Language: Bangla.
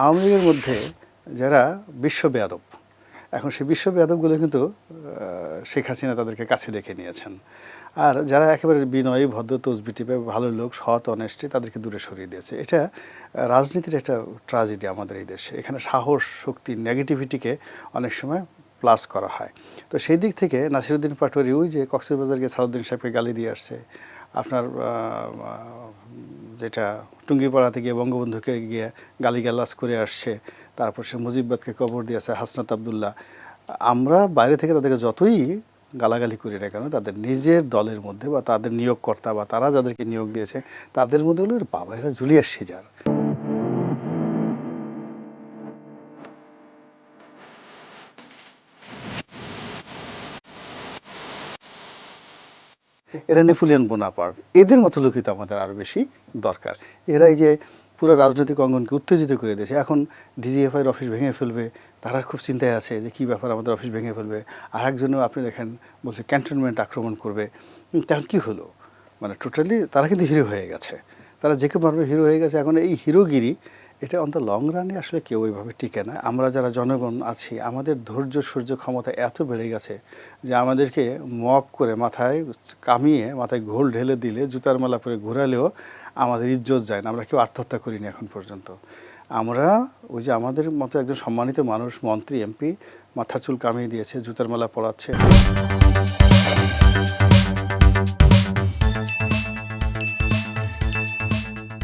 আওয়ামী লীগের মধ্যে যারা বিশ্ব বেয়াদব, এখন সেই বিশ্ব বেয়াদবগুলো কিন্তু শেখ হাসিনা তাদেরকে কাছে ডেকে নিয়েছেন। আর যারা একেবারে বিনয়ী, ভদ্র, তসবিটিপে ভালো লোক, সৎ, অনেস্টি, তাদেরকে দূরে সরিয়ে দিয়েছে। এটা রাজনীতির একটা ট্র্যাজেডি আমাদের এই দেশে। এখানে সাহস, শক্তি, নেগেটিভিটিকে অনেক সময় প্লাস করা হয়। তো সেই দিক থেকে নাসিরুদ্দিন পাটোয়ারি ওই যে কক্সবাজার গিয়ে সালাউদ্দিন সাহেবকে গালি দিয়ে আসছে, আপনার যেটা টুঙ্গিপাড়াতে গিয়ে বঙ্গবন্ধুকে গিয়ে গালিগালাজ করে আসছে, তারপর সে মুজিববাদকে কবর দিয়েছে, হাসনাত আবদুল্লাহ। আমরা বাইরে থেকে তাদেরকে যতই গালাগালি করি না কেন, তাদের নিজের দলের মধ্যে বা তাদের নিয়োগকর্তা বা তারা যাদেরকে নিয়োগ দিয়েছে তাদের মধ্যে হলো বাবা, এরা জুলিয়াস সিজার। এরা নেপোলিয়ন বোনাপার্ট, এদের মতো লোকই তো আমাদের আরও বেশি দরকার। এরা এই যে পুরো রাজনৈতিক অঙ্গনকে উত্তেজিত করে দিয়েছে। এখন ডিজিএফআইয়ের অফিস ভেঙে ফেলবে, তারা খুব চিন্তায় আছে যে কী ব্যাপার, আমাদের অফিস ভেঙে ফেলবে। আর একজনও আপনি দেখেন বলছে ক্যান্টনমেন্ট আক্রমণ করবে। তখন কী হলো, মানে টোটালি তারা কিন্তু হিরো হয়ে গেছে, তারা যে কেউ পারবে হিরো হয়ে গেছে। এখন এই হিরোগিরি এটা অন দ্য লং রানে আসলে কেউ ওইভাবে টিকে না। আমরা যারা জনগণ আছি, আমাদের ধৈর্য সূর্য ক্ষমতা এত বেড়ে গেছে যে আমাদেরকে মপ করে মাথায় কামিয়ে মাথায় ঘোল ঢেলে দিলে, জুতার মালা পরে ঘোরালেও আমাদের ইজ্জত যায় না। আমরা কেউ আত্মহত্যা করিনি এখন পর্যন্ত। আমরা ওই যে আমাদের মতো একজন সম্মানিত মানুষ, মন্ত্রী, এমপি মাথার চুল কামিয়ে দিয়েছে, জুতার মালা পরাচ্ছে।